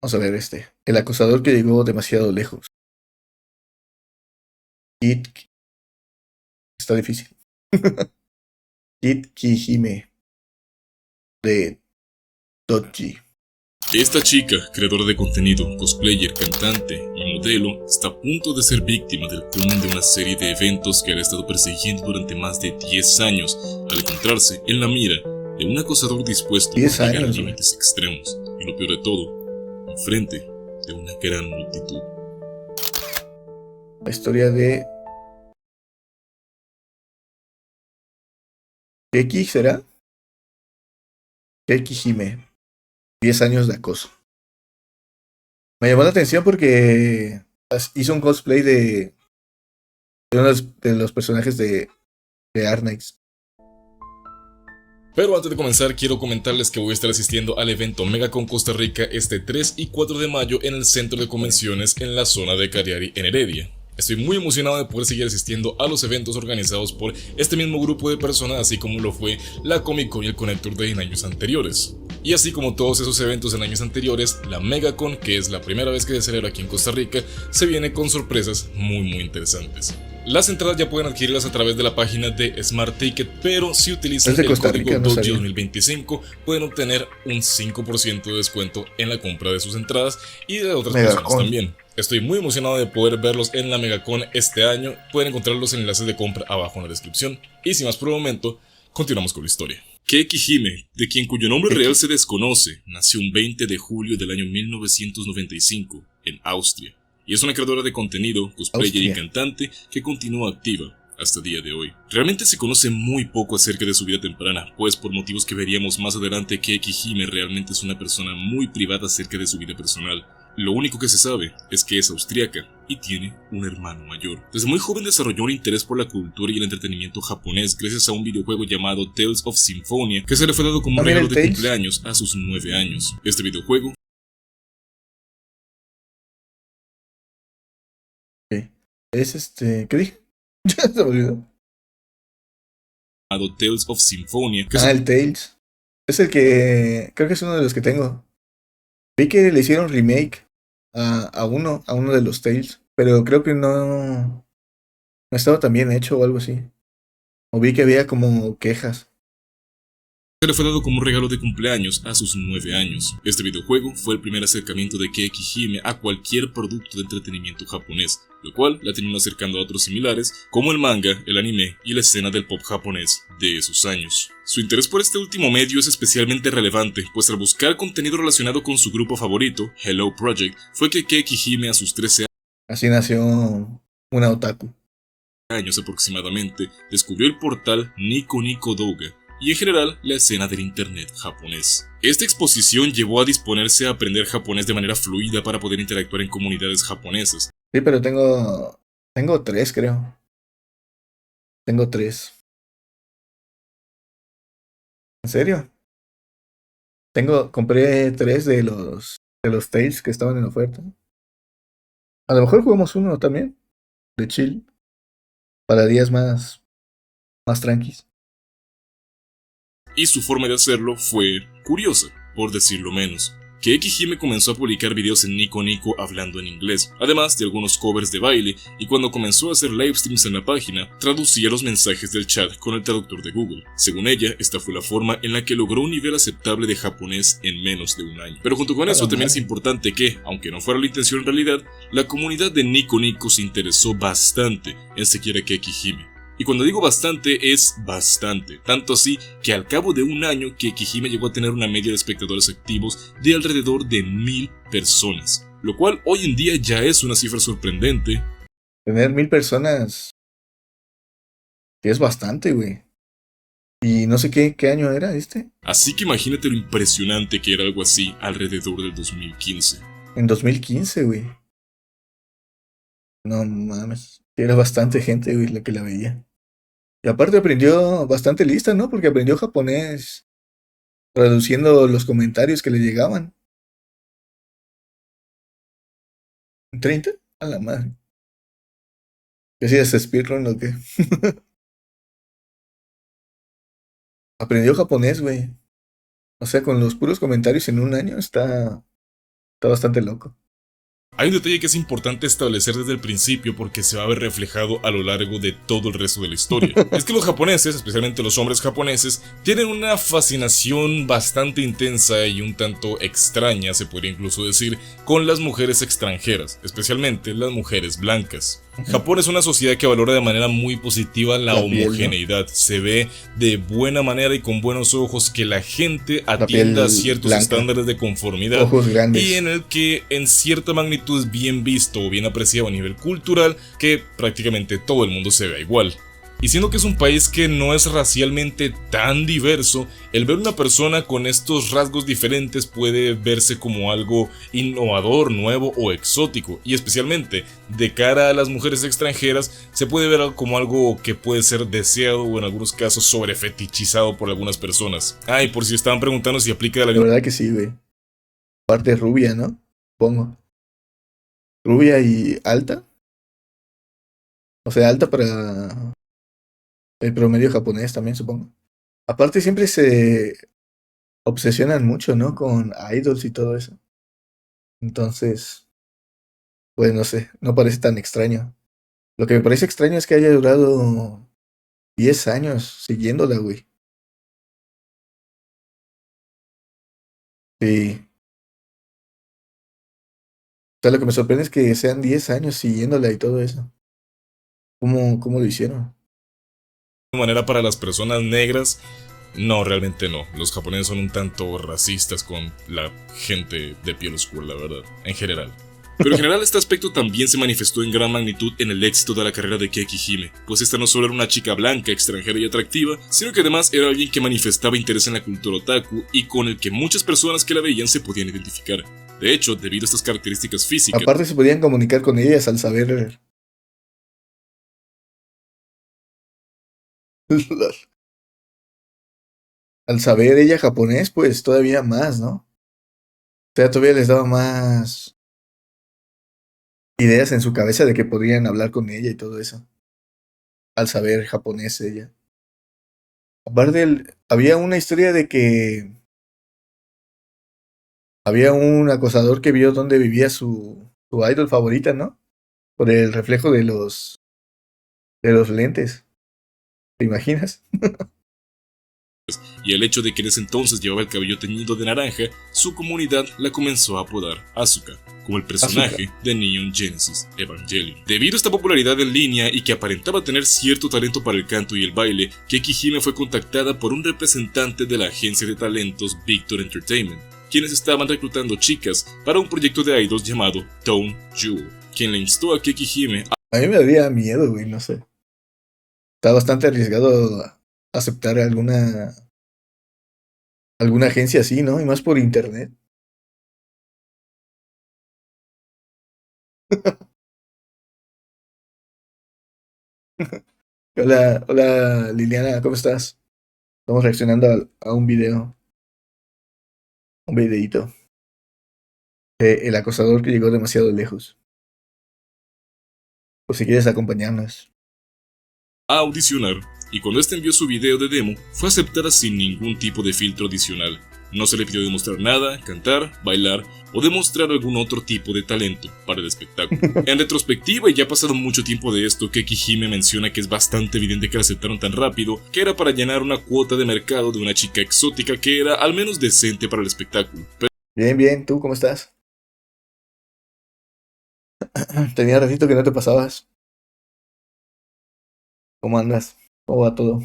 Vamos a ver este. El acosador que llegó demasiado lejos. Kit. Está difícil. Kit Kijime de Dodgy. Esta chica, creadora de contenido, cosplayer, cantante y modelo, está a punto de ser víctima del culmen de una serie de eventos que la ha estado persiguiendo durante más de 10 años, al encontrarse en la mira de un acosador dispuesto a 10 llegar a años, güey. límites extremos, y lo peor de todo, enfrente de una gran multitud. La historia de Keki, ¿será? Keki Hime. 10 años de acoso. Me llamó la atención porque hizo un cosplay de uno de los personajes de Arnax. Pero antes de comenzar, quiero comentarles que voy a estar asistiendo al evento MegaCon Costa Rica este 3 y 4 de mayo en el centro de convenciones en la zona de Cariari en Heredia. Estoy muy emocionado de poder seguir asistiendo a los eventos organizados por este mismo grupo de personas, así como lo fue la Comic Con y el Connector Day en años anteriores. Y así como todos esos eventos en años anteriores, la MegaCon, que es la primera vez que se celebra aquí en Costa Rica, se viene con sorpresas muy interesantes. Las entradas ya pueden adquirirlas a través de la página de Smart Ticket, pero si utilizan Es de el Costa código Rica, no DOJI sabía. 2025 pueden obtener un 5% de descuento en la compra de sus entradas y de otras Megacon. personas también. Estoy muy emocionado de poder verlos en la Megacon este año. Pueden encontrar los enlaces de compra abajo en la descripción. Y sin más por el momento, continuamos con la historia. Keiki Hime, de quien cuyo nombre real se desconoce, nació un 20 de julio del año 1995 en Austria. Y es una creadora de contenido, cosplayer y Austria. cantante que continúa activa hasta el día de hoy. Realmente se conoce muy poco acerca de su vida temprana, pues por motivos que veríamos más adelante, Keiki Hime realmente es una persona muy privada acerca de su vida personal. Lo único que se sabe es que es austriaca y tiene un hermano mayor. Desde muy joven desarrolló un interés por la cultura y el entretenimiento japonés gracias a un videojuego llamado Tales of Symphonia, que se le fue dado como un Mira regalo el de Tales. cumpleaños a sus 9 años. Este videojuego Ok. Es este. ¿Qué dije? Ya se me olvidó. llamado Tales of Symphonia, que Ah, el Tales. Es el que. Creo que es uno de los que tengo. Vi que le hicieron remake a uno de los Tales. Pero creo que no estaba tan bien hecho o algo así. O vi que había como quejas. se le fue dado como un regalo de cumpleaños a sus 9 años. Este videojuego fue el primer acercamiento de Keiki Hime a cualquier producto de entretenimiento japonés, lo cual la terminó acercando a otros similares como el manga, el anime y la escena del pop japonés de esos años. Su interés por este último medio es especialmente relevante, pues al buscar contenido relacionado con su grupo favorito, Hello Project, fue que Keiki Hime a sus 13 Así nació una otaku. años aproximadamente, descubrió el portal Nico Nico Douga y en general la escena del internet japonés. Esta exposición llevó a disponerse a aprender japonés de manera fluida para poder interactuar en comunidades japonesas. Sí, pero tengo tres, creo. Tengo tres. ¿En serio? Compré tres de los Tales que estaban en oferta. A lo mejor jugamos uno también, de chill, para días más tranquis. Y su forma de hacerlo fue curiosa, por decirlo menos. Keiki Hime comenzó a publicar videos en Nico Nico hablando en inglés, además de algunos covers de baile, y cuando comenzó a hacer livestreams en la página, traducía los mensajes del chat con el traductor de Google. Según ella, esta fue la forma en la que logró un nivel aceptable de japonés en menos de un año. Pero junto con A eso la también es madre. importante que, aunque no fuera la intención en realidad, la comunidad de Nico Nico se interesó bastante en seguir a Keiki Hime. Y cuando digo bastante, es bastante. Tanto así que al cabo de un año Keiki Hime llegó a tener una media de espectadores activos de alrededor de 1000 personas. Lo cual hoy en día ya es una cifra sorprendente. Tener 1000 personas, que es bastante, güey. Y no sé qué año era este. Así que imagínate lo impresionante que era algo así alrededor del 2015. En 2015, güey. No mames. Era bastante gente, güey, la que la veía. Y aparte aprendió bastante lista, ¿no? Porque aprendió japonés traduciendo los comentarios que le llegaban. ¿En 30? A la madre. ¿Qué hacías speedrun o qué? Aprendió japonés, güey. O sea, con los puros comentarios en un año está Está bastante loco. Hay un detalle que es importante establecer desde el principio porque se va a ver reflejado a lo largo de todo el resto de la historia. Es que los japoneses, especialmente los hombres japoneses, tienen una fascinación bastante intensa y un tanto extraña, se podría incluso decir, con las mujeres extranjeras, especialmente las mujeres blancas. Japón es una sociedad que valora de manera muy positiva la La piel, ¿no? homogeneidad. Se ve de buena manera y con buenos ojos que la gente La atienda a piel ciertos blanca, estándares de conformidad ojos y grandes. en el que en cierta magnitud es bien visto o bien apreciado a nivel cultural que prácticamente todo el mundo se vea igual. Y siendo que es un país que no es racialmente tan diverso, el ver una persona con estos rasgos diferentes puede verse como algo innovador, nuevo o exótico, y especialmente de cara a las mujeres extranjeras se puede ver como algo que puede ser deseado o en algunos casos sobrefetichizado por algunas personas. Ah, y por si estaban preguntando si aplica la La misma... verdad que sí, güey. Parte rubia, ¿no? Pongo. Rubia y alta. O sea, alta para el promedio japonés también, supongo. Aparte siempre se obsesionan mucho, ¿no? Con idols y todo eso. Entonces, pues no sé, no parece tan extraño. Lo que me parece extraño es que haya durado 10 años siguiéndola, güey. Sí. O sea, lo que me sorprende es que sean 10 años siguiéndola y todo eso. ¿Cómo lo hicieron? manera para las personas negras? No, realmente no. Los japoneses son un tanto racistas con la gente de piel oscura, la verdad, en general. Pero en general este aspecto también se manifestó en gran magnitud en el éxito de la carrera de Keki Hime, pues esta no solo era una chica blanca, extranjera y atractiva, sino que además era alguien que manifestaba interés en la cultura otaku y con el que muchas personas que la veían se podían identificar. De hecho, debido a estas características físicas, Aparte se podían comunicar con ellas al saber al saber ella japonés, pues todavía más, ¿no? O sea, todavía les daba más ideas en su cabeza de que podrían hablar con ella y todo eso. Al saber japonés ella. Aparte, había una historia de que había un acosador que vio dónde vivía su idol favorita, ¿no? Por el reflejo de los lentes. ¿Te imaginas? y el hecho de que en ese entonces llevaba el cabello teñido de naranja, su comunidad la comenzó a apodar Asuka, como el Azúcar. personaje de Neon Genesis Evangelion. Debido a esta popularidad en línea y que aparentaba tener cierto talento para el canto y el baile, Keki Hime fue contactada por un representante de la agencia de talentos Victor Entertainment, quienes estaban reclutando chicas para un proyecto de idols llamado Tone Jewel, quien le instó a Keki Hime A mí me daría miedo, güey, no sé. Está bastante arriesgado aceptar alguna agencia así, ¿no? Y más por internet. Hola, hola Liliana, ¿cómo estás? Estamos reaccionando a un videito. El acosador que llegó demasiado lejos. Por si quieres acompañarnos. a audicionar, y cuando este envió su video de demo, fue aceptada sin ningún tipo de filtro adicional. No se le pidió demostrar nada, cantar, bailar o demostrar algún otro tipo de talento para el espectáculo. En retrospectiva, y ya ha pasado mucho tiempo de esto, Keki Hime menciona que es bastante evidente que la aceptaron tan rápido, que era para llenar una cuota de mercado de una chica exótica que era al menos decente para el espectáculo. Bien, bien, ¿tú cómo estás? Tenía ratito que no te pasabas. ¿Cómo andas? ¿Cómo va todo?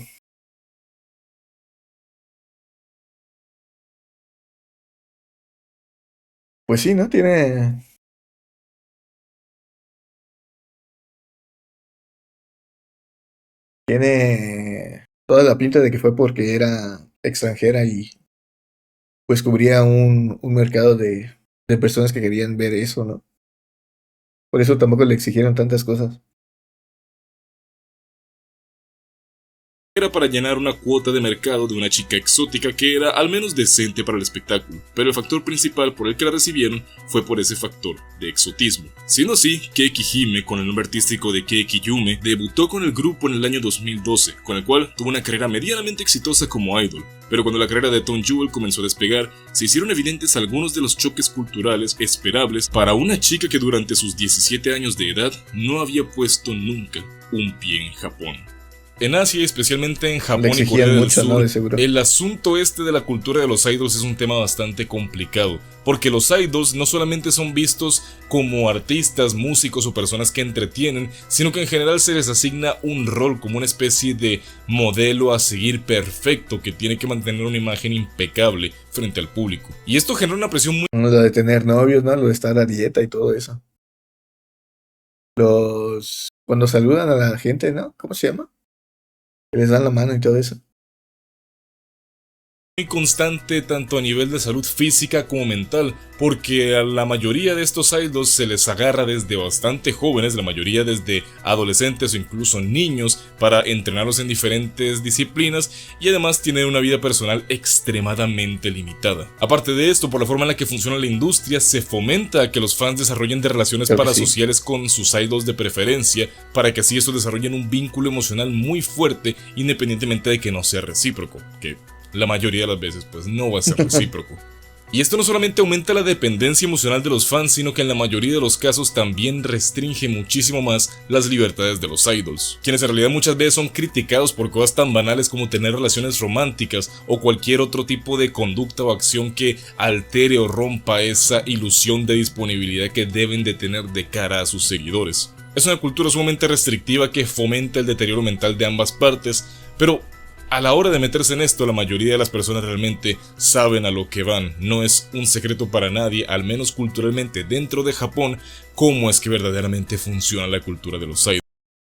Pues sí, ¿no? Tiene toda la pinta de que fue porque era extranjera y pues cubría un mercado de personas que querían ver eso, ¿no? Por eso tampoco le exigieron tantas cosas. era para llenar una cuota de mercado de una chica exótica que era al menos decente para el espectáculo, pero el factor principal por el que la recibieron fue por ese factor de exotismo. Siendo así, Keiki Hime, con el nombre artístico de Keiki Yume, debutó con el grupo en el año 2012, con el cual tuvo una carrera medianamente exitosa como idol, pero cuando la carrera de Tom Jewel comenzó a despegar, se hicieron evidentes algunos de los choques culturales esperables para una chica que durante sus 17 años de edad no había puesto nunca un pie en Japón. En Asia, especialmente en Japón y Corea del Sur, ¿no? el asunto de la cultura de los idols es un tema bastante complicado, porque los idols no solamente son vistos como artistas, músicos o personas que entretienen, sino que en general se les asigna un rol como una especie de modelo a seguir perfecto que tiene que mantener una imagen impecable frente al público. Y esto genera una presión muy... Lo de tener novios, ¿no? Lo de estar a dieta y todo eso. Cuando saludan a la gente, ¿no? ¿Cómo se llama? Que les dan la mano y todo eso. Muy constante tanto a nivel de salud física como mental, porque a la mayoría de estos idols se les agarra desde bastante jóvenes, la mayoría desde adolescentes o incluso niños, para entrenarlos en diferentes disciplinas y además tienen una vida personal extremadamente limitada. Aparte de esto, por la forma en la que funciona la industria, se fomenta que los fans desarrollen de relaciones parasociales con sus idols de preferencia, para que así estos desarrollen un vínculo emocional muy fuerte, independientemente de que no sea recíproco, que la mayoría de las veces pues no va a ser recíproco. Y esto no solamente aumenta la dependencia emocional de los fans, sino que en la mayoría de los casos también restringe muchísimo más las libertades de los idols, quienes en realidad muchas veces son criticados por cosas tan banales como tener relaciones románticas o cualquier otro tipo de conducta o acción que altere o rompa esa ilusión de disponibilidad que deben de tener de cara a sus seguidores. Es una cultura sumamente restrictiva que fomenta el deterioro mental de ambas partes, pero a la hora de meterse en esto, la mayoría de las personas realmente saben a lo que van. No es un secreto para nadie, al menos culturalmente dentro de Japón, cómo es que verdaderamente funciona la cultura de los idols.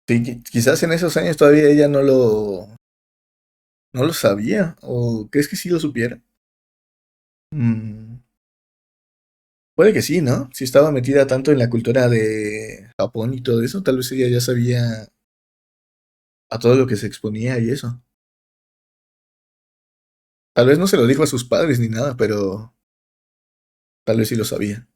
Sí, quizás en esos años todavía ella no lo sabía. ¿O crees que sí lo supiera? Puede que sí, ¿no? Si estaba metida tanto en la cultura de Japón y todo eso, tal vez ella ya sabía a todo lo que se exponía y eso. Tal vez no se lo dijo a sus padres ni nada, pero tal vez sí lo sabía.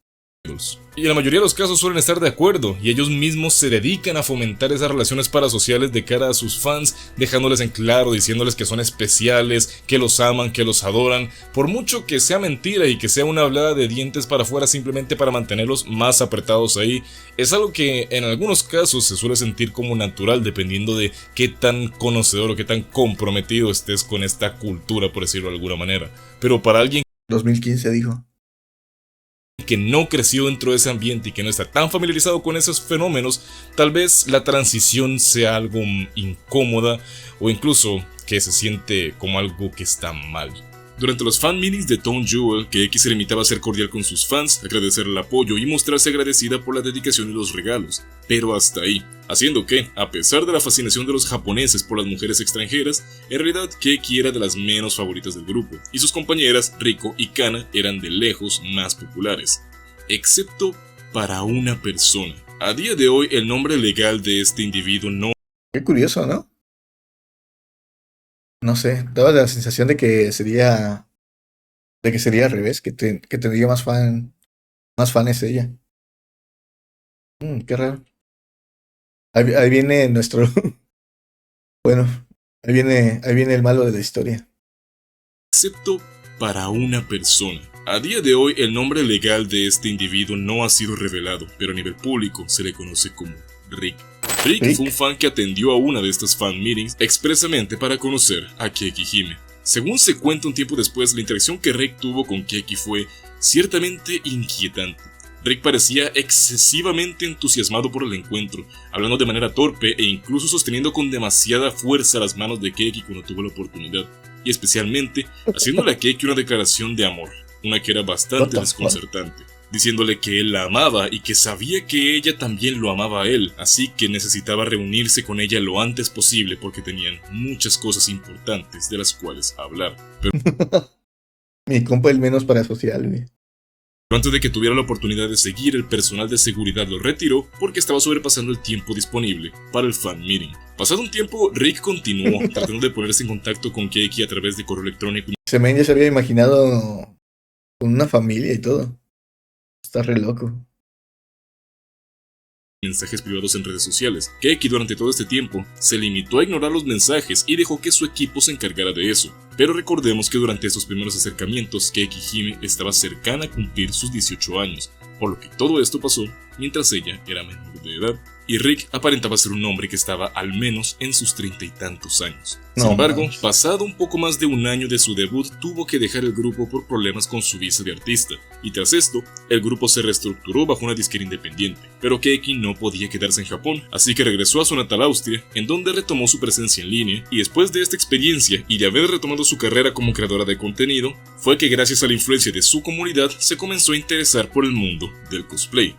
Y en la mayoría de los casos suelen estar de acuerdo, y ellos mismos se dedican a fomentar esas relaciones parasociales de cara a sus fans, dejándoles en claro, diciéndoles que son especiales, que los aman, que los adoran, por mucho que sea mentira y que sea una hablada de dientes para afuera simplemente para mantenerlos más apretados ahí. Es algo que en algunos casos se suele sentir como natural dependiendo de qué tan conocedor o qué tan comprometido estés con esta cultura, por decirlo de alguna manera. Pero para alguien 2015 dijo que no creció dentro de ese ambiente y que no está tan familiarizado con esos fenómenos, tal vez la transición sea algo incómoda o incluso que se siente como algo que está mal. Durante los fan meetings de Tom Jewel, Keiki se limitaba a ser cordial con sus fans, agradecer el apoyo y mostrarse agradecida por la dedicación y los regalos, pero hasta ahí, haciendo que, a pesar de la fascinación de los japoneses por las mujeres extranjeras, en realidad Keiki era de las menos favoritas del grupo, y sus compañeras Riko y Kana eran de lejos más populares, excepto para una persona. A día de hoy el nombre legal de este individuo no... Qué curioso, ¿no? No sé, daba la sensación de que sería al revés, que tendría más fans ella. Qué raro. Ahí viene nuestro bueno, ahí viene el malo de la historia. Excepto para una persona. A día de hoy el nombre legal de este individuo no ha sido revelado, pero a nivel público se le conoce como Rick. Rick fue un fan que atendió a una de estas fan meetings expresamente para conocer a Keiki Hime. Según se cuenta un tiempo después, la interacción que Rick tuvo con Keiki fue ciertamente inquietante. Rick parecía excesivamente entusiasmado por el encuentro, hablando de manera torpe e incluso sosteniendo con demasiada fuerza las manos de Keiki cuando tuvo la oportunidad, y especialmente haciéndole a Keiki una declaración de amor, una que era bastante desconcertante, diciéndole que él la amaba y que sabía que ella también lo amaba a él, así que necesitaba reunirse con ella lo antes posible porque tenían muchas cosas importantes de las cuales hablar. Pero mi compa el menos parasocial, güey. Pero antes de que tuviera la oportunidad de seguir, el personal de seguridad lo retiró porque estaba sobrepasando el tiempo disponible para el fan meeting. Pasado un tiempo, Rick continuó tratando de ponerse en contacto con Keiki a través de correo electrónico. Semen ya se había imaginado con una familia y todo. Está re loco. Mensajes privados en redes sociales. Keiki durante todo este tiempo se limitó a ignorar los mensajes y dejó que su equipo se encargara de eso. Pero recordemos que durante estos primeros acercamientos, Keiki Hime estaba cercana a cumplir sus 18 años, por lo que todo esto pasó mientras ella era menor de edad. Y Rick aparentaba ser un hombre que estaba al menos en sus 30 y tantos años. Sin embargo, pasado un poco más de un año de su debut, tuvo que dejar el grupo por problemas con su visa de artista, y tras esto, el grupo se reestructuró bajo una disquera independiente. Pero Keiki no podía quedarse en Japón, así que regresó a su natal Austria, en donde retomó su presencia en línea, y después de esta experiencia y de haber retomado su carrera como creadora de contenido, fue que gracias a la influencia de su comunidad se comenzó a interesar por el mundo del cosplay.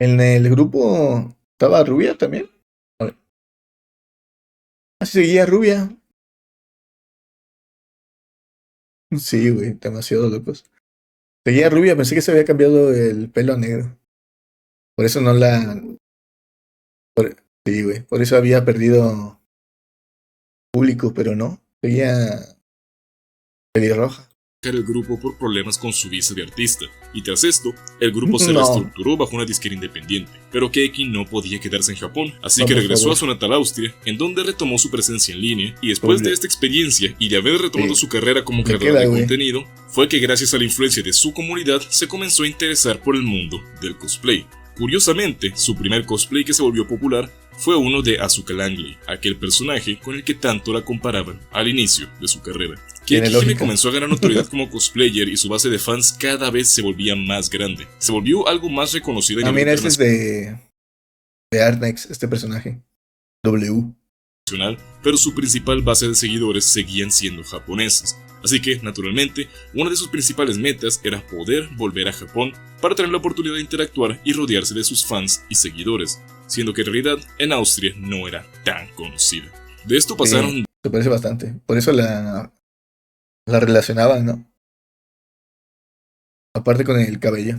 En el grupo estaba Rubia también. A ver. Así seguía Rubia. Sí, güey, demasiado locos. Seguía Rubia, pensé que se había cambiado el pelo a negro. Por eso no la... Sí, güey, por eso había perdido público, pero no. Seguía pelirroja. El grupo por problemas con su visa de artista, y tras esto, el grupo se reestructuró bajo una disquera independiente. Pero Keiki no podía quedarse en Japón, así que regresó a su natal Austria, en donde retomó su presencia en línea, y después de esta experiencia y de haber retomado su carrera como creadora de contenido, fue que gracias a la influencia de su comunidad se comenzó a interesar por el mundo del cosplay. Curiosamente, su primer cosplay que se volvió popular fue uno de Asuka Langley, aquel personaje con el que tanto la comparaban al inicio de su carrera. Keiki Hime comenzó a ganar notoriedad como cosplayer y su base de fans cada vez se volvía más grande. Se volvió algo más reconocido en el mira, este es de Arnex, este personaje. W. Pero su principal base de seguidores seguían siendo japoneses. Así que, naturalmente, una de sus principales metas era poder volver a Japón para tener la oportunidad de interactuar y rodearse de sus fans y seguidores, siendo que en realidad en Austria no era tan conocida. De esto pasaron... Se parece bastante, por eso la relacionaban, ¿no? Aparte con el cabello.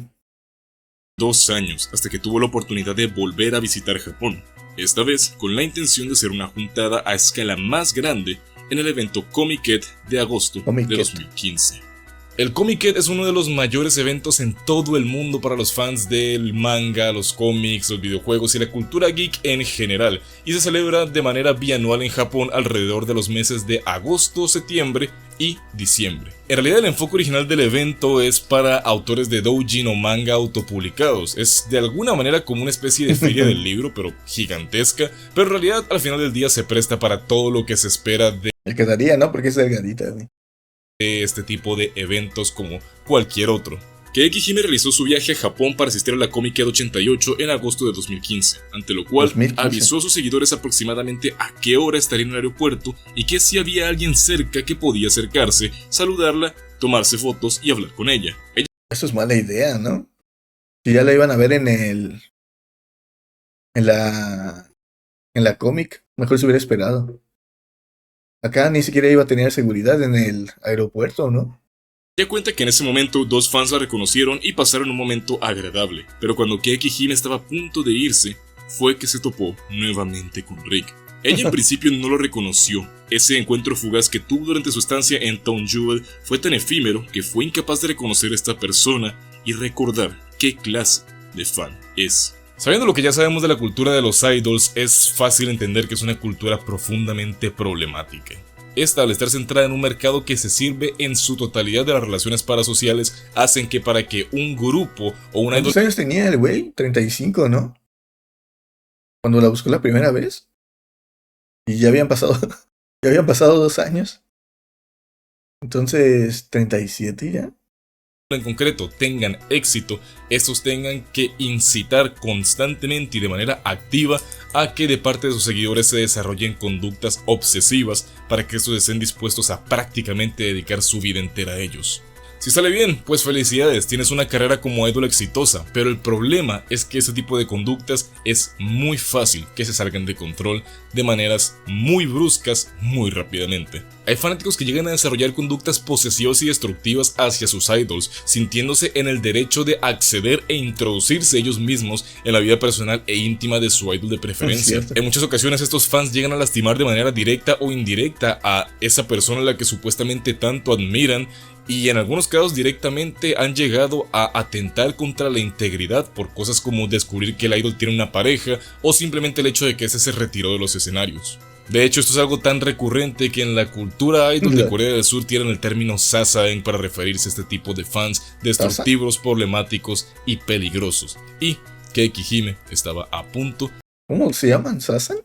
2 años hasta que tuvo la oportunidad de volver a visitar Japón, esta vez con la intención de hacer una juntada a escala más grande en el evento Comiket de agosto de 2015. El Comiket es uno de los mayores eventos en todo el mundo para los fans del manga, los cómics, los videojuegos y la cultura geek en general, y se celebra de manera bianual en Japón alrededor de los meses de agosto, septiembre y diciembre. En realidad el enfoque original del evento es para autores de doujin o manga autopublicados. Es de alguna manera como una especie de feria del libro, pero gigantesca, pero en realidad al final del día se presta para todo lo que se espera de... El que daría, ¿no? Porque es delgadita, güey. De este tipo de eventos como cualquier otro. Keiki Hime realizó su viaje a Japón para asistir a la Comiket 88 en agosto de 2015, ante lo cual avisó a sus seguidores aproximadamente a qué hora estaría en el aeropuerto y que si había alguien cerca que podía acercarse, saludarla, tomarse fotos y hablar con ella. Eso es mala idea, ¿no? Si ya la iban a ver en la cómic, mejor se hubiera esperado. Acá ni siquiera iba a tener seguridad en el aeropuerto, ¿no? Ella cuenta que en ese momento 2 fans la reconocieron y pasaron un momento agradable, pero cuando Keiki Hime estaba a punto de irse, fue que se topó nuevamente con Rick. Ella en principio no lo reconoció. Ese encuentro fugaz que tuvo durante su estancia en Town Jewel fue tan efímero que fue incapaz de reconocer a esta persona y recordar qué clase de fan es. Sabiendo lo que ya sabemos de la cultura de los idols, es fácil entender que es una cultura profundamente problemática. Esta, al estar centrada en un mercado que se sirve en su totalidad de las relaciones parasociales, hacen que para que un grupo o una idol... ¿Cuántos años tenía el güey? 35, ¿no? Cuando la buscó la primera vez. Y ya habían pasado 2 años. Entonces, 37 ya. En concreto tengan éxito, estos tengan que incitar constantemente y de manera activa a que de parte de sus seguidores se desarrollen conductas obsesivas para que estos estén dispuestos a prácticamente dedicar su vida entera a ellos. Si sale bien, pues felicidades, tienes una carrera como ídolo exitosa, pero el problema es que ese tipo de conductas es muy fácil que se salgan de control de maneras muy bruscas muy rápidamente. Hay fanáticos que llegan a desarrollar conductas posesivas y destructivas hacia sus idols, sintiéndose en el derecho de acceder e introducirse ellos mismos en la vida personal e íntima de su idol de preferencia. En muchas ocasiones estos fans llegan a lastimar de manera directa o indirecta a esa persona a la que supuestamente tanto admiran, y en algunos casos directamente han llegado a atentar contra la integridad por cosas como descubrir que el idol tiene una pareja o simplemente el hecho de que ese se retiró de los escenarios. De hecho, esto es algo tan recurrente que en la cultura idol de Corea del Sur tienen el término sasaeng para referirse a este tipo de fans destructivos, problemáticos y peligrosos. Y Keiki Hime estaba a punto. ¿Cómo se llaman? ¿Sasaeng?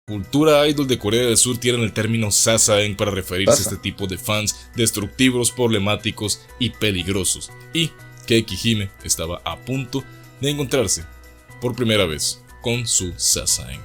Cultura idol de Corea del Sur tienen el término sasaeng para referirse a este tipo de fans destructivos, problemáticos y peligrosos. Y Keiki Hime estaba a punto de encontrarse por primera vez con su sasaeng.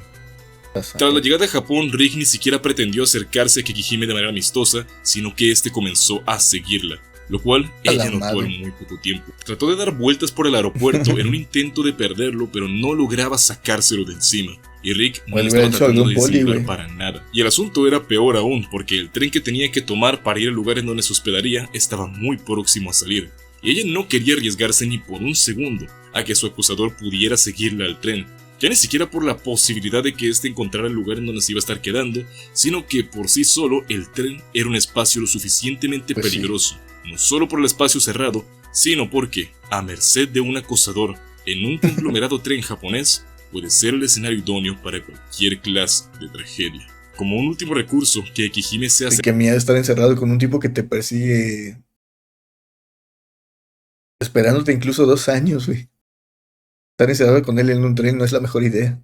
Tras la llegada a Japón, Rick ni siquiera pretendió acercarse a Keiki Hime de manera amistosa, sino que este comenzó a seguirla, lo cual ella notó en muy poco tiempo. Trató de dar vueltas por el aeropuerto en un intento de perderlo, pero no lograba sacárselo de encima. Y Rick no estaba tratando de disimular para nada. Y el asunto era peor aún, porque el tren que tenía que tomar para ir al lugar en donde se hospedaría estaba muy próximo a salir. Y ella no quería arriesgarse ni por un segundo a que su acusador pudiera seguirla al tren. Ya ni siquiera por la posibilidad de que éste encontrara el lugar en donde se iba a estar quedando, sino que por sí solo el tren era un espacio lo suficientemente peligroso. No solo por el espacio cerrado, sino porque, a merced de un acosador en un conglomerado tren japonés, puede ser el escenario idóneo para cualquier clase de tragedia. Como un último recurso, Keiki Hime se hace... Que miedo estar encerrado con un tipo que te persigue esperándote incluso 2 años, güey. Estar encerrado con él en un tren no es la mejor idea.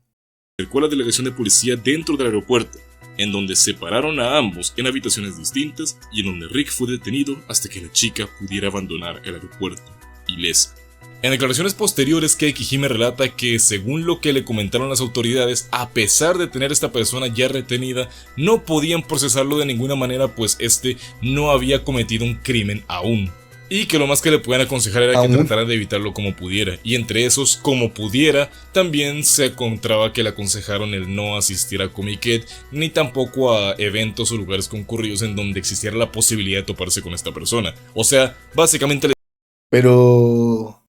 Acercó a la delegación de policía dentro del aeropuerto, en donde separaron a ambos en habitaciones distintas y en donde Rick fue detenido hasta que la chica pudiera abandonar el aeropuerto, ilesa. En declaraciones posteriores, Keiki Hime relata que, según lo que le comentaron las autoridades, a pesar de tener a esta persona ya retenida, no podían procesarlo de ninguna manera, pues este no había cometido un crimen aún. Y que lo más que le podían aconsejar era que tratara de evitarlo como pudiera. Y entre esos, como pudiera, también se encontraba que le aconsejaron el no asistir a Comiket, ni tampoco a eventos o lugares concurridos en donde existiera la posibilidad de toparse con esta persona. O sea, básicamente... Pero...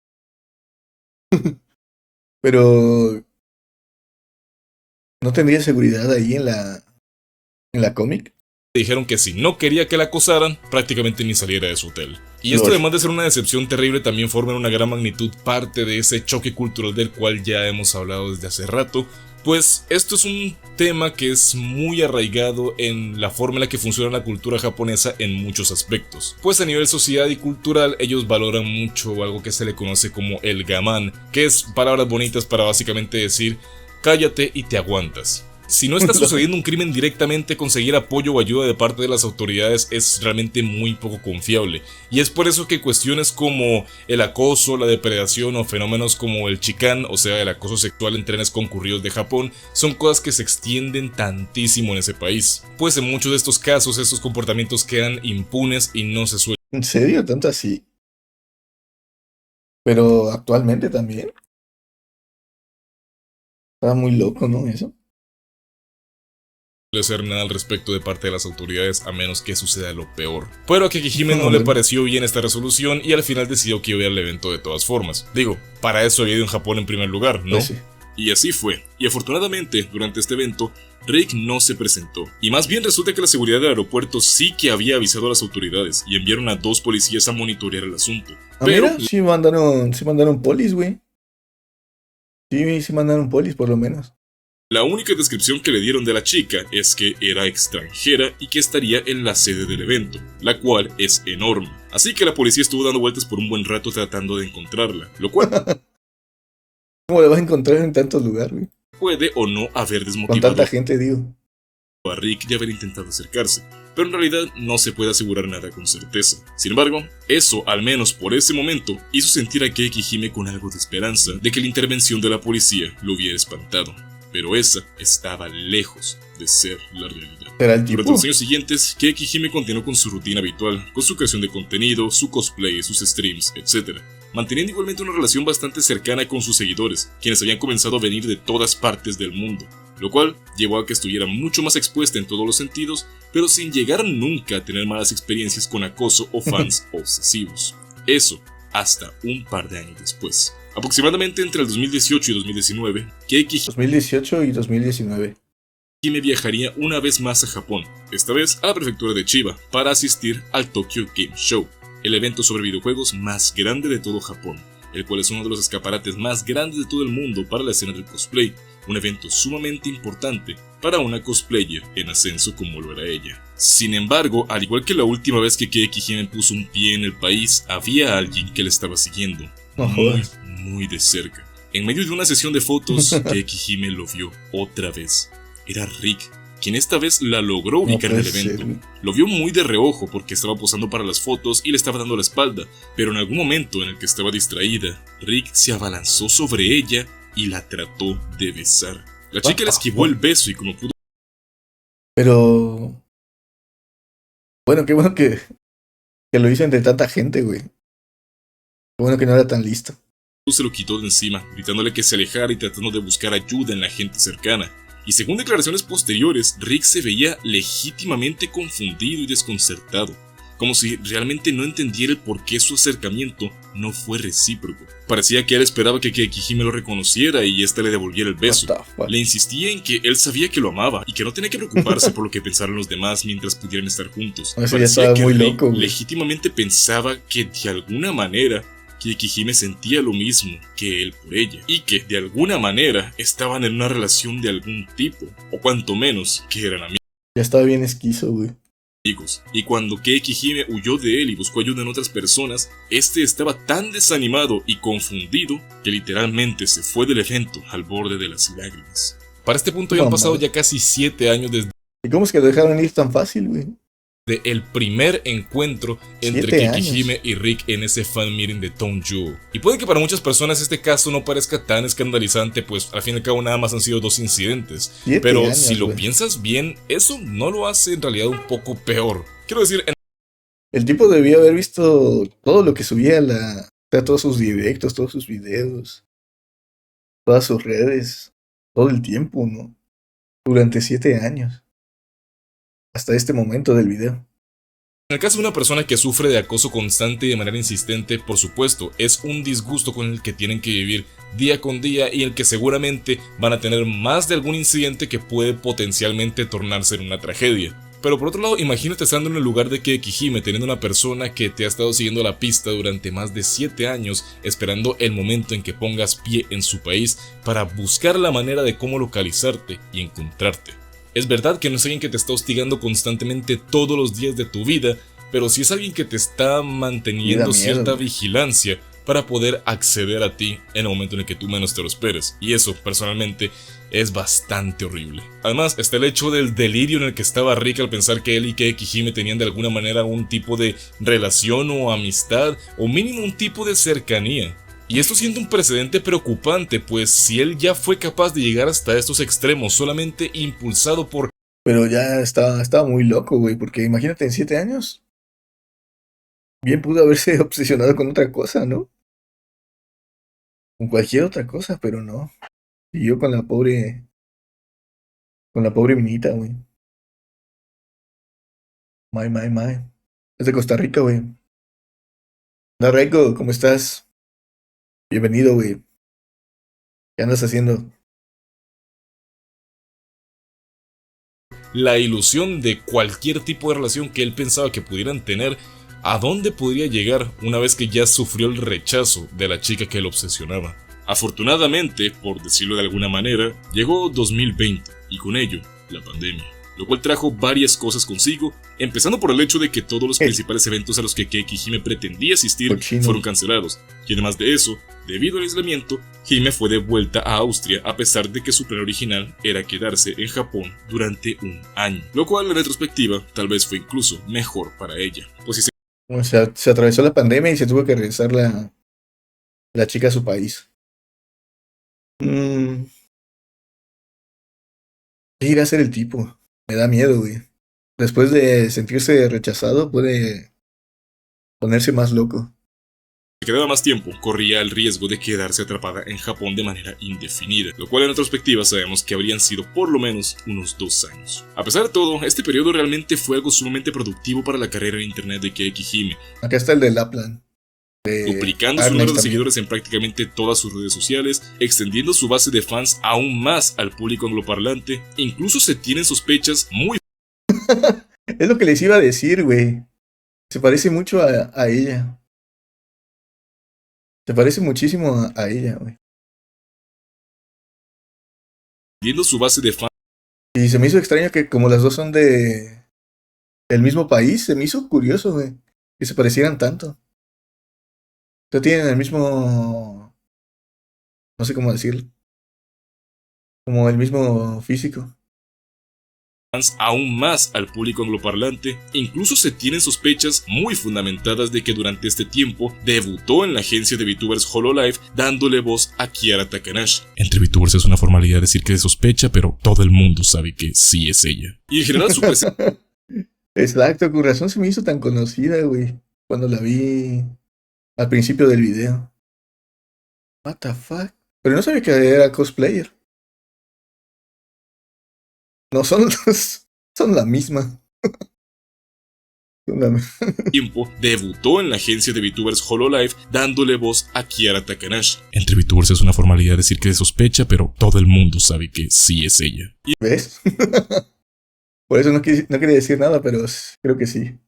¿No tendría seguridad ahí en la cómic? Dijeron que si no quería que la acosaran, prácticamente ni saliera de su hotel. Y esto, además de ser una decepción terrible, también forma en una gran magnitud parte de ese choque cultural del cual ya hemos hablado desde hace rato, pues esto es un tema que es muy arraigado en la forma en la que funciona la cultura japonesa en muchos aspectos. Pues a nivel social y cultural ellos valoran mucho algo que se le conoce como el gaman, que es palabras bonitas para básicamente decir cállate y te aguantas. Si no está sucediendo un crimen directamente, conseguir apoyo o ayuda de parte de las autoridades es realmente muy poco confiable. Y es por eso que cuestiones como el acoso, la depredación o fenómenos como el chikan, o sea el acoso sexual en trenes concurridos de Japón, son cosas que se extienden tantísimo en ese país. Pues en muchos de estos casos estos comportamientos quedan impunes y no se suelen. ¿En serio? ¿Tanto así? Pero actualmente también. Estaba muy loco, ¿no? Eso. Hacer nada al respecto de parte de las autoridades a menos que suceda lo peor. Pero a Keiki Hime no le pareció bien esta resolución y al final decidió que iba a ir al evento de todas formas. Digo, para eso había ido en Japón en primer lugar, ¿no? Pues sí. Y así fue. Y afortunadamente, durante este evento, Rick no se presentó. Y más bien resulta que la seguridad del aeropuerto sí que había avisado a las autoridades y enviaron a 2 policías a monitorear el asunto. Pero mira, sí mandaron polis, güey. Sí mandaron polis por lo menos. La única descripción que le dieron de la chica es que era extranjera y que estaría en la sede del evento, la cual es enorme. Así que la policía estuvo dando vueltas por un buen rato tratando de encontrarla, lo cual... ¿Cómo la vas a encontrar en tantos lugares, güey? Puede o no haber desmotivado con tanta gente, digo, a Rick de haber intentado acercarse, pero en realidad no se puede asegurar nada con certeza. Sin embargo, eso, al menos por ese momento, hizo sentir a Keiki Hime con algo de esperanza de que la intervención de la policía lo hubiera espantado. Pero esa estaba lejos de ser la realidad. Durante los años siguientes, Keiki Hime continuó con su rutina habitual, con su creación de contenido, su cosplay, sus streams, etc. manteniendo igualmente una relación bastante cercana con sus seguidores, quienes habían comenzado a venir de todas partes del mundo, lo cual llevó a que estuviera mucho más expuesta en todos los sentidos, pero sin llegar nunca a tener malas experiencias con acoso o fans obsesivos. Eso, hasta un par de años después. Aproximadamente entre el 2018 y 2019, Keiki 2018 y 2019. Hime viajaría una vez más a Japón, esta vez a la prefectura de Chiba, para asistir al Tokyo Game Show, el evento sobre videojuegos más grande de todo Japón, el cual es uno de los escaparates más grandes de todo el mundo para la escena del cosplay, un evento sumamente importante para una cosplayer en ascenso como lo era ella. Sin embargo, al igual que la última vez que Keiki Hime puso un pie en el país, había alguien que le estaba siguiendo, muy de cerca. En medio de una sesión de fotos, Keiki Hime lo vio otra vez. Era Rick, quien esta vez la logró ubicar en el evento. Lo vio muy de reojo porque estaba posando para las fotos y le estaba dando la espalda, pero en algún momento en el que estaba distraída, Rick se abalanzó sobre ella y la trató de besar. La chica le esquivó el beso y como pudo... Pero... Bueno, qué bueno que lo hizo entre tanta gente, güey. Qué bueno que no era tan listo. Se lo quitó de encima, gritándole que se alejara y tratando de buscar ayuda en la gente cercana. Y según declaraciones posteriores, Rick se veía legítimamente confundido y desconcertado, como si realmente no entendiera el por qué su acercamiento no fue recíproco. Parecía que él esperaba que Keiki Hime lo reconociera y éste le devolviera el beso. Le insistía en que él sabía que lo amaba y que no tenía que preocuparse por lo que pensaran los demás mientras pudieran estar juntos. Parecía que muy loco, güey. Legítimamente pensaba que de alguna manera Keiki Hime sentía lo mismo que él por ella, y que de alguna manera estaban en una relación de algún tipo, o cuanto menos que eran amigos. Ya estaba bien esquizo, güey. Y cuando Keiki Hime huyó de él y buscó ayuda en otras personas, este estaba tan desanimado y confundido que literalmente se fue del evento al borde de las lágrimas. Para este punto ya han pasado ya casi 7 años desde... ¿Y cómo es que lo dejaron ir tan fácil, güey? De el primer encuentro entre Keiki Hime y Rick en ese fan meeting de Tongju. Y puede que para muchas personas este caso no parezca tan escandalizante, pues al fin y al cabo nada más han sido 2 incidentes. Pero si lo piensas bien, eso no lo hace en realidad un poco peor. Quiero decir... El tipo debió haber visto todo lo que subía todos sus directos, todos sus videos, todas sus redes, todo el tiempo, ¿no? Durante 7 años. Hasta este momento del video. En el caso de una persona que sufre de acoso constante y de manera insistente, por supuesto, es un disgusto con el que tienen que vivir día con día y el que seguramente van a tener más de algún incidente que puede potencialmente tornarse en una tragedia. Pero por otro lado, imagínate estando en el lugar de Keiki Hime, teniendo una persona que te ha estado siguiendo la pista durante más de 7 años, esperando el momento en que pongas pie en su país para buscar la manera de cómo localizarte y encontrarte. Es verdad que no es alguien que te está hostigando constantemente todos los días de tu vida, pero sí es alguien que te está manteniendo cierta vigilancia para poder acceder a ti en el momento en el que tú menos te lo esperes. Y eso, personalmente, es bastante horrible. Además, está el hecho del delirio en el que estaba Rick al pensar que él y Keiki Hime tenían de alguna manera un tipo de relación o amistad, o mínimo un tipo de cercanía. Y esto siente un precedente preocupante, pues si él ya fue capaz de llegar hasta estos extremos solamente impulsado por... Pero ya estaba muy loco, güey, porque imagínate en 7 años. Bien pudo haberse obsesionado con otra cosa, ¿no? Con cualquier otra cosa, pero no. Y yo con la pobre minita, güey. My. Es de Costa Rica, güey. Hola, Reiko, ¿cómo estás? Bienvenido, güey. ¿Qué andas haciendo? La ilusión de cualquier tipo de relación que él pensaba que pudieran tener, ¿a dónde podría llegar una vez que ya sufrió el rechazo de la chica que lo obsesionaba? Afortunadamente, por decirlo de alguna manera, llegó 2020 y con ello, la pandemia, lo cual trajo varias cosas consigo, empezando por el hecho de que todos los principales eventos a los que Keiki Hime pretendía asistir fueron cancelados, y además de eso, debido al aislamiento, Hime fue de vuelta a Austria a pesar de que su plan original era quedarse en Japón durante un año, lo cual en retrospectiva tal vez fue incluso mejor para ella. Pues O sea, se atravesó la pandemia y se tuvo que regresar la chica a su país. ¿Qué irá a ser el tipo? Me da miedo, güey. Después de sentirse rechazado, puede ponerse más loco. quedaba más tiempo, corría el riesgo de quedarse atrapada en Japón de manera indefinida, lo cual en retrospectiva sabemos que habrían sido por lo menos unos 2 años. A pesar de todo, este periodo realmente fue algo sumamente productivo para la carrera en internet de Keiki Hime. Acá está el de Lapland. Duplicando su número de seguidores en prácticamente todas sus redes sociales, extendiendo su base de fans aún más al público angloparlante, incluso se tienen sospechas muy... Es lo que les iba a decir, güey. Se parece mucho a ella. Se parece muchísimo a ella, güey. Extendiendo su base de fans. Y se me hizo extraño que como las dos son del mismo país, se me hizo curioso, güey. Que se parecieran tanto. No tienen el mismo... No sé cómo decirlo. Como el mismo físico. Aún más al público angloparlante, incluso se tienen sospechas muy fundamentadas de que durante este tiempo debutó en la agencia de VTubers Hololive dándole voz a Kiara Takanashi. Entre VTubers es una formalidad decir que se sospecha, pero todo el mundo sabe que sí es ella. Y en general su presencia... Exacto, con razón se me hizo tan conocida, güey. Cuando la vi al principio del video. What the fuck? Pero no sabía que era cosplayer. No, son la misma. Tiempo debutó en la agencia de VTubers Hololive dándole voz a Kiara Takanashi. Entre VTubers es una formalidad decir que se sospecha, pero todo el mundo sabe que sí es ella. ¿Ves? Por eso no quería decir nada, pero creo que sí.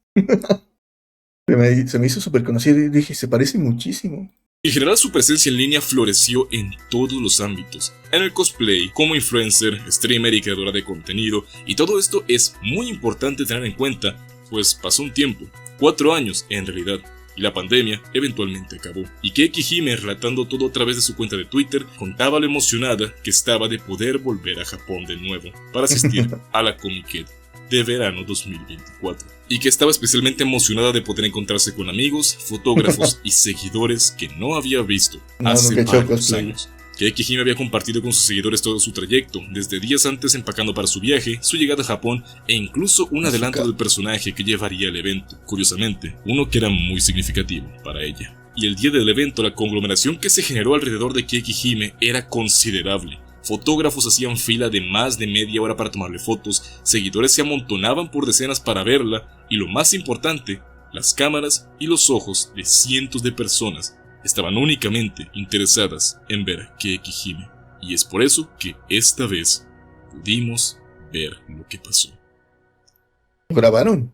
Se me hizo súper conocido y dije, se parece muchísimo. En general su presencia en línea floreció en todos los ámbitos, en el cosplay, como influencer, streamer y creadora de contenido, y todo esto es muy importante tener en cuenta, pues pasó un tiempo, 4 años en realidad, y la pandemia eventualmente acabó. Y Keiki Hime, relatando todo a través de su cuenta de Twitter, contaba lo emocionada que estaba de poder volver a Japón de nuevo para asistir a la Comiket de verano 2024. Y que estaba especialmente emocionada de poder encontrarse con amigos, fotógrafos y seguidores que no había visto hace varios años. Keiki Hime había compartido con sus seguidores todo su trayecto, desde días antes empacando para su viaje, su llegada a Japón e incluso un adelanto del personaje que llevaría al evento, curiosamente, uno que era muy significativo para ella. Y el día del evento, la conglomeración que se generó alrededor de Keiki Hime era considerable. Fotógrafos hacían fila de más de media hora para tomarle fotos, seguidores se amontonaban por decenas para verla, y lo más importante, las cámaras y los ojos de cientos de personas estaban únicamente interesadas en ver a Keiki Hime. Y es por eso que esta vez pudimos ver lo que pasó. ¿Grabaron?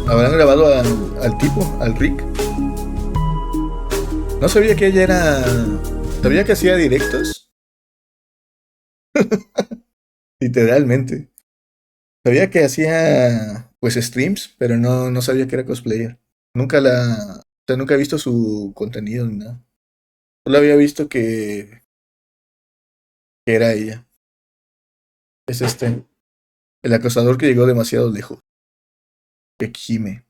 ¿Habrán grabado al tipo, al Rick? No sabía que ella era... ¿Sabía que hacía directos? Literalmente. Sabía que hacía, pues, streams, pero no sabía que era cosplayer. Nunca he visto su contenido ni nada. Solo había visto que era ella. Es el acosador que llegó demasiado lejos. Hime.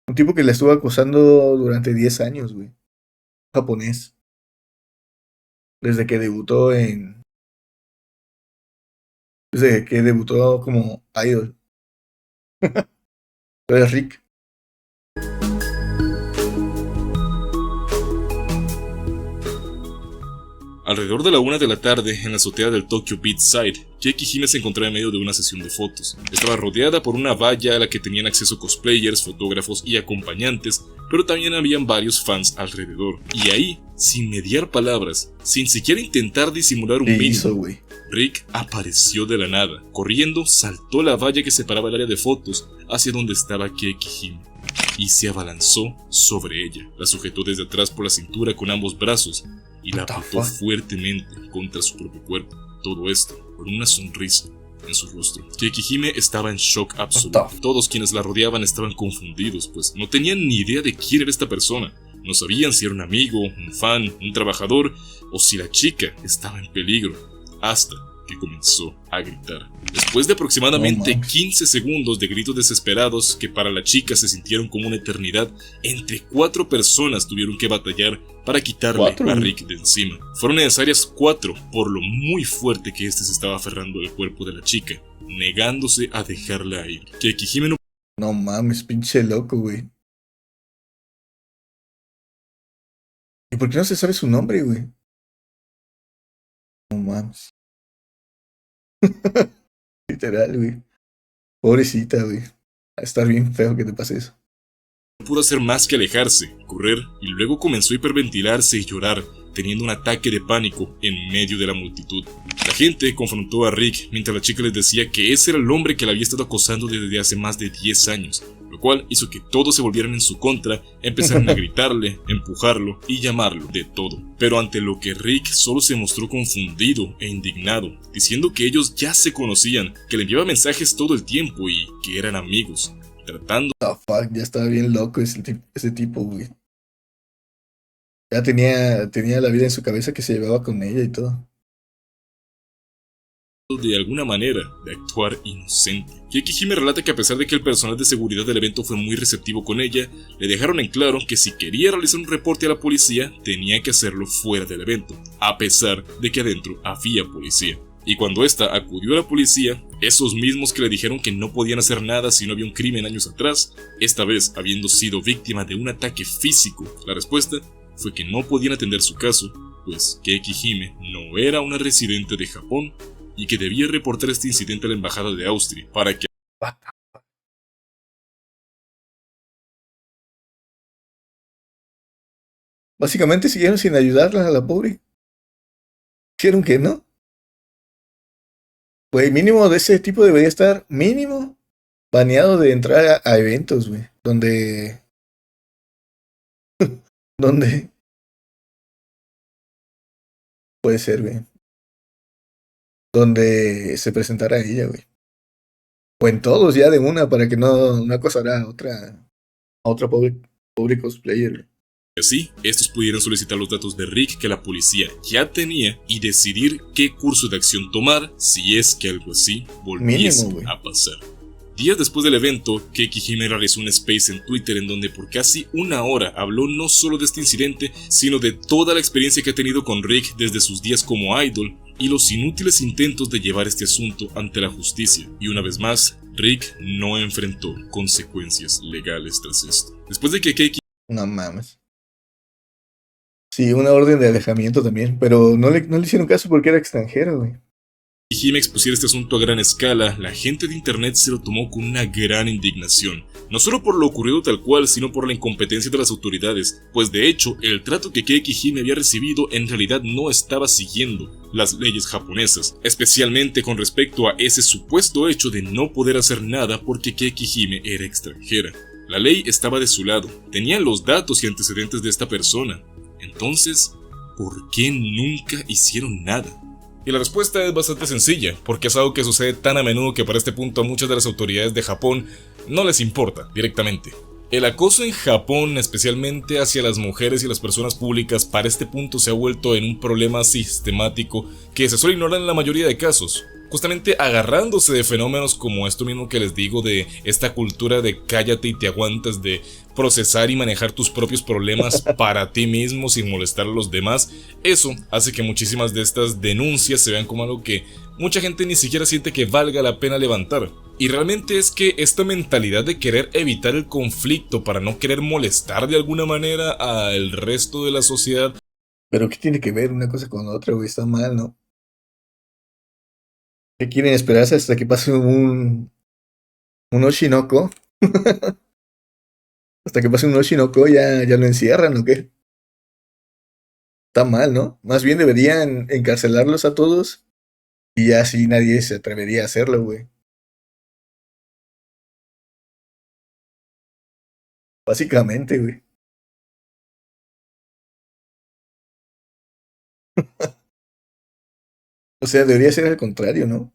Un tipo que la estuvo acosando durante 10 años, güey. Japonés. Desde que debutó como idol. Pero es Rick. Alrededor de la 1 de la tarde, en la azotea del Tokyo Beachside, Keiki Hime se encontraba en medio de una sesión de fotos. Estaba rodeada por una valla a la que tenían acceso cosplayers, fotógrafos y acompañantes, pero también habían varios fans alrededor. Y ahí, sin mediar palabras, sin siquiera intentar disimular un mínimo, Rick apareció de la nada. Corriendo, saltó la valla que separaba el área de fotos hacia donde estaba Keiki Hime y se abalanzó sobre ella. La sujetó desde atrás por la cintura con ambos brazos y la apretó fuertemente contra su propio cuerpo. Todo esto con una sonrisa en su rostro. Keiki Hime estaba en shock absoluto. Todos quienes la rodeaban estaban confundidos, pues no tenían ni idea de quién era esta persona. No sabían si era un amigo, un fan, un trabajador o si la chica estaba en peligro. Hasta que comenzó a gritar. Después de aproximadamente 15 segundos de gritos desesperados que para la chica se sintieron como una eternidad, entre 4 personas tuvieron que batallar para quitarle a Rick de encima. Fueron necesarias 4 por lo muy fuerte que este se estaba aferrando al cuerpo de la chica, negándose a dejarla ir. Que Kijime no mames, pinche loco, güey. ¿Y por qué no se sabe su nombre, güey? No mames. Literal, güey. Pobrecita, güey. A estar bien feo que te pase eso. No pudo hacer más que alejarse, correr, y luego comenzó a hiperventilarse y llorar, teniendo un ataque de pánico en medio de la multitud. La gente confrontó a Rick mientras la chica les decía que ese era el hombre que la había estado acosando desde hace más de 10 años, lo cual hizo que todos se volvieran en su contra, empezaron a gritarle, empujarlo y llamarlo de todo. Pero ante lo que Rick solo se mostró confundido e indignado, diciendo que ellos ya se conocían, que le enviaba mensajes todo el tiempo y que eran amigos, tratando... Oh, fuck, ya estaba bien loco ese tipo, güey. Ya tenía la vida en su cabeza que se llevaba con ella y todo. De alguna manera de actuar inocente. Kijime relata que a pesar de que el personal de seguridad del evento fue muy receptivo con ella, le dejaron en claro que si quería realizar un reporte a la policía, tenía que hacerlo fuera del evento, a pesar de que adentro había policía. Y cuando esta acudió a la policía, esos mismos que le dijeron que no podían hacer nada si no había un crimen años atrás, esta vez habiendo sido víctima de un ataque físico, la respuesta fue que no podían atender su caso, pues Kijime no era una residente de Japón y que debía reportar este incidente a la embajada de Austria para que... Básicamente siguieron sin ayudarla a la pobre. Dijeron que no. Güey, mínimo de ese tipo debería estar mínimo baneado de entrar a eventos, güey. Donde puede ser, güey. Donde se presentara ella, güey. O en todos ya de una para que no una acosara a otra pobre cosplayer, güey. Así, estos pudieran solicitar los datos de Rick que la policía ya tenía y decidir qué curso de acción tomar si es que algo así volviese a pasar. Días después del evento, Kijime realizó un space en Twitter en donde por casi una hora habló no solo de este incidente, sino de toda la experiencia que ha tenido con Rick desde sus días como idol y los inútiles intentos de llevar este asunto ante la justicia. Y una vez más, Rick no enfrentó consecuencias legales tras esto. Después de que No mames. Sí, una orden de alejamiento también, pero no le hicieron caso porque era extranjero, güey. Kijime expusiera este asunto a gran escala, la gente de internet se lo tomó con una gran indignación, no solo por lo ocurrido tal cual, sino por la incompetencia de las autoridades, pues de hecho, el trato que Kijime había recibido en realidad no estaba siguiendo las leyes japonesas, especialmente con respecto a ese supuesto hecho de no poder hacer nada porque Kijime era extranjera. La ley estaba de su lado, tenían los datos y antecedentes de esta persona. Entonces, ¿por qué nunca hicieron nada? Y la respuesta es bastante sencilla, porque es algo que sucede tan a menudo que para este punto a muchas de las autoridades de Japón no les importa directamente. El acoso en Japón, especialmente hacia las mujeres y las personas públicas, para este punto se ha vuelto en un problema sistemático que se suele ignorar en la mayoría de casos. Justamente agarrándose de fenómenos como esto mismo que les digo, de esta cultura de cállate y te aguantas, de procesar y manejar tus propios problemas para ti mismo sin molestar a los demás. Eso hace que muchísimas de estas denuncias se vean como algo que mucha gente ni siquiera siente que valga la pena levantar. Y realmente es que esta mentalidad de querer evitar el conflicto para no querer molestar de alguna manera al resto de la sociedad. Pero ¿qué tiene que ver una cosa con otra, güey? Está mal, ¿no? ¿Qué quieren esperarse hasta que pase un Oshinoko? Hasta que pase un Oshinoko ya lo encierran, ¿o qué? Está mal, ¿no? Más bien deberían encarcelarlos a todos y ya así nadie se atrevería a hacerlo, güey. Básicamente, güey. O sea, debería ser al contrario, ¿no?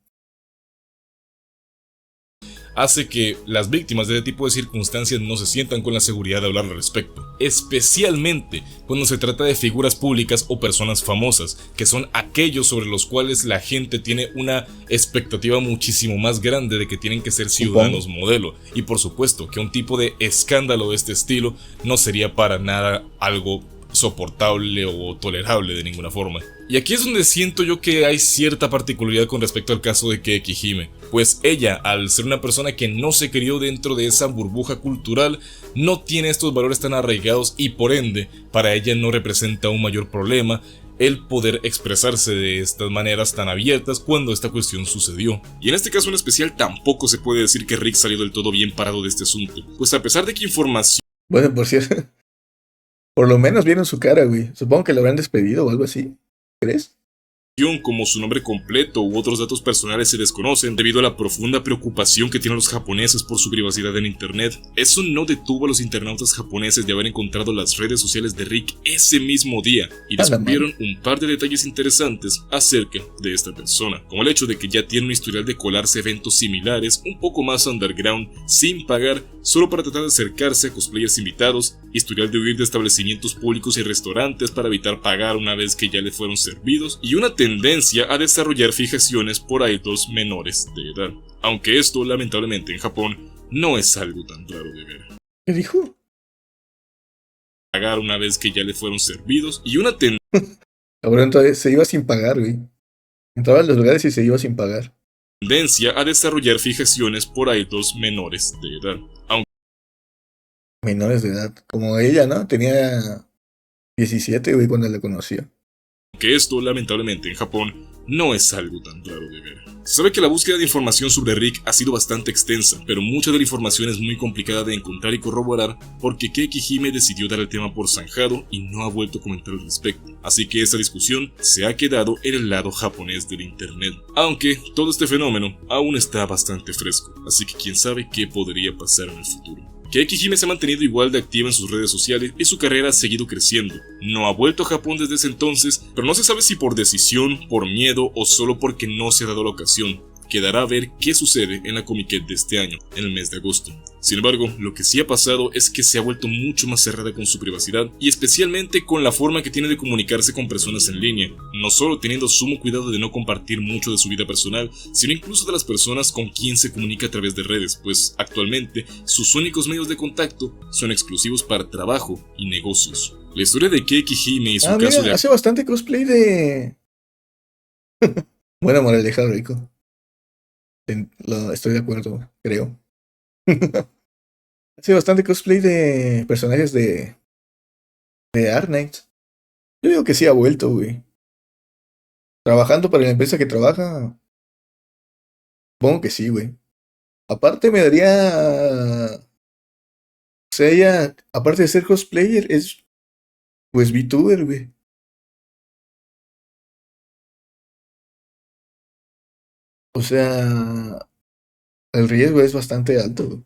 hace que las víctimas de este tipo de circunstancias no se sientan con la seguridad de hablar al respecto, especialmente cuando se trata de figuras públicas o personas famosas, que son aquellos sobre los cuales la gente tiene una expectativa muchísimo más grande de que tienen que ser ciudadanos modelo, y por supuesto que un tipo de escándalo de este estilo no sería para nada algo soportable o tolerable de ninguna forma. Y aquí es donde siento yo que hay cierta particularidad con respecto al caso de Keiki Hime, pues ella, al ser una persona que no se crió dentro de esa burbuja cultural, no tiene estos valores tan arraigados y por ende, para ella no representa un mayor problema el poder expresarse de estas maneras tan abiertas cuando esta cuestión sucedió. Y en este caso en especial tampoco se puede decir que Rick salió del todo bien parado de este asunto, pues a pesar de que información... Bueno, por cierto, por lo menos vieron su cara, güey. Supongo que lo habrán despedido o algo así. ¿Crees? Como su nombre completo u otros datos personales se desconocen debido a la profunda preocupación que tienen los japoneses por su privacidad en internet. Eso no detuvo a los internautas japoneses de haber encontrado las redes sociales de Rick ese mismo día y descubrieron un par de detalles interesantes acerca de esta persona, como el hecho de que ya tiene un historial de colarse a eventos similares un poco más underground sin pagar, solo para tratar de acercarse a cosplayers invitados, historial de huir de establecimientos públicos y restaurantes para evitar pagar una vez que ya le fueron servidos, y una tendencia a desarrollar fijaciones por idols menores de edad, aunque esto lamentablemente en Japón no es algo tan raro de ver. ¿Qué dijo? Pagar una vez que ya le fueron servidos, y una Cabrón, entonces se iba sin pagar, güey. Entraba en los lugares y se iba sin pagar. Tendencia a desarrollar fijaciones por idols menores de edad, aunque Menores de edad, como ella, ¿no? Tenía 17, güey, cuando la conoció. que esto lamentablemente en Japón no es algo tan raro de ver. Se sabe que la búsqueda de información sobre Rick ha sido bastante extensa, pero mucha de la información es muy complicada de encontrar y corroborar porque Keiki Hime decidió dar el tema por zanjado y no ha vuelto a comentar al respecto. Así que esta discusión se ha quedado en el lado japonés del internet. Aunque todo este fenómeno aún está bastante fresco, así que quién sabe qué podría pasar en el futuro. Keiki Hime se ha mantenido igual de activa en sus redes sociales y su carrera ha seguido creciendo. No ha vuelto a Japón desde ese entonces, pero no se sabe si por decisión, por miedo o solo porque no se ha dado la ocasión. Quedará a ver qué sucede en la Comiket de este año, en el mes de agosto. Sin embargo, lo que sí ha pasado es que se ha vuelto mucho más cerrada con su privacidad y especialmente con la forma que tiene de comunicarse con personas en línea, no solo teniendo sumo cuidado de no compartir mucho de su vida personal, sino incluso de las personas con quien se comunica a través de redes, pues actualmente sus únicos medios de contacto son exclusivos para trabajo y negocios. La historia de Keiki Hime y su caso mira, hace bastante cosplay de... Buena moraleja, Rico. Estoy de acuerdo, creo. Hace bastante cosplay de personajes de Arknight. Yo digo que sí ha vuelto, güey. Trabajando para la empresa que trabaja. Supongo que sí, güey. Aparte me daría... O sea, ella, aparte de ser cosplayer, es pues VTuber, güey. O sea, el riesgo es bastante alto, güey.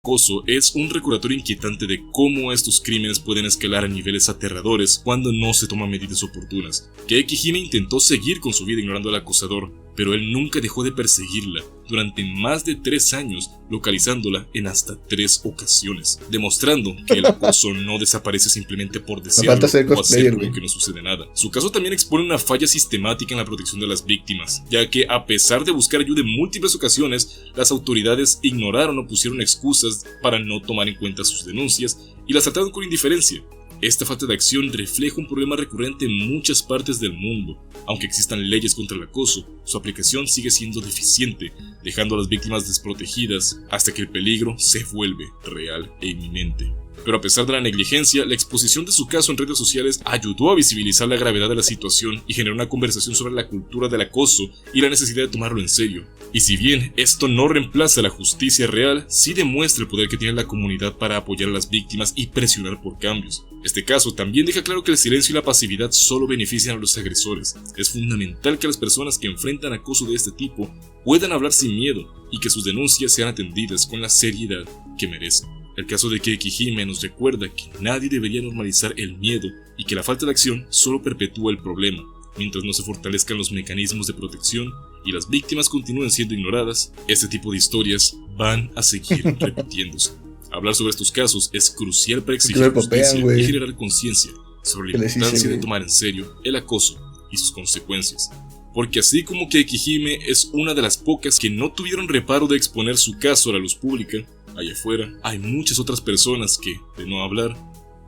Acoso es un recordatorio inquietante de cómo estos crímenes pueden escalar a niveles aterradores cuando no se toman medidas oportunas. Keiki Hime intentó seguir con su vida ignorando al acosador, pero él nunca dejó de perseguirla durante más de 3 años, localizándola en hasta 3 ocasiones, demostrando que el acoso no desaparece simplemente por desearlo o hacer como que no sucede nada. Su caso también expone una falla sistemática en la protección de las víctimas, ya que a pesar de buscar ayuda en múltiples ocasiones, las autoridades ignoraron o pusieron excusas para no tomar en cuenta sus denuncias y las trataron con indiferencia. Esta falta de acción refleja un problema recurrente en muchas partes del mundo. Aunque existan leyes contra el acoso, su aplicación sigue siendo deficiente, dejando a las víctimas desprotegidas hasta que el peligro se vuelve real e inminente. Pero a pesar de la negligencia, la exposición de su caso en redes sociales ayudó a visibilizar la gravedad de la situación y generó una conversación sobre la cultura del acoso y la necesidad de tomarlo en serio. Y si bien esto no reemplaza la justicia real, sí demuestra el poder que tiene la comunidad para apoyar a las víctimas y presionar por cambios. Este caso también deja claro que el silencio y la pasividad solo benefician a los agresores. Es fundamental que las personas que enfrentan acoso de este tipo puedan hablar sin miedo y que sus denuncias sean atendidas con la seriedad que merecen. El caso de Keiki Hime nos recuerda que nadie debería normalizar el miedo y que la falta de acción solo perpetúa el problema. Mientras no se fortalezcan los mecanismos de protección y las víctimas continúen siendo ignoradas, este tipo de historias van a seguir repitiéndose. Hablar sobre estos casos es crucial para exigir me justicia popean, y generar conciencia sobre la importancia de tomar en serio el acoso y sus consecuencias. Porque así como Keiki Hime es una de las pocas que no tuvieron reparo de exponer su caso a la luz pública, allá afuera hay muchas otras personas que, de no hablar,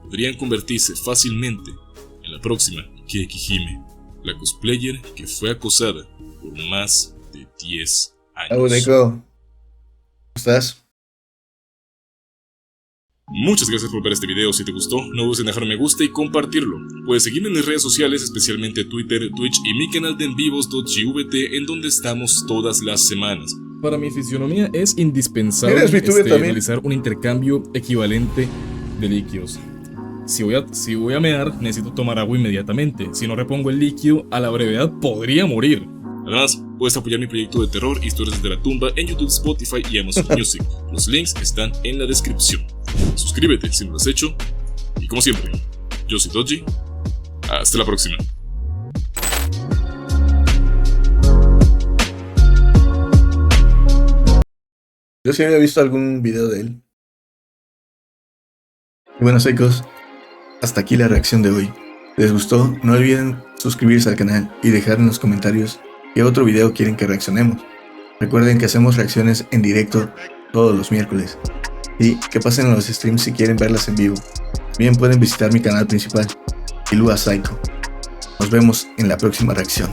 podrían convertirse fácilmente en la próxima Keiki Hime, la cosplayer que fue acosada por más de 10 años. Rico. ¿Cómo estás? Muchas gracias por ver este video. Si te gustó, no dudes en dejar un me gusta y compartirlo. Puedes seguirme en mis redes sociales, especialmente Twitter, Twitch y mi canal de envivos.gvt, en donde estamos todas las semanas. Para mi fisionomía es indispensable realizar un intercambio equivalente de líquidos. Si voy a mear, necesito tomar agua inmediatamente. Si no repongo el líquido, a la brevedad podría morir. Además, puedes apoyar mi proyecto de terror, Historias desde la tumba, en YouTube, Spotify y Amazon Music. Los links están en la descripción. Suscríbete si no lo has hecho. Y como siempre, yo soy Doji. Hasta la próxima. Yo sí había visto algún video de él. Y bueno, chicos, hasta aquí la reacción de hoy. Si les gustó, no olviden suscribirse al canal y dejar en los comentarios qué otro video quieren que reaccionemos. Recuerden que hacemos reacciones en directo todos los miércoles. Y que pasen a los streams si quieren verlas en vivo. También pueden visitar mi canal principal, Ilua Psycho. Nos vemos en la próxima reacción.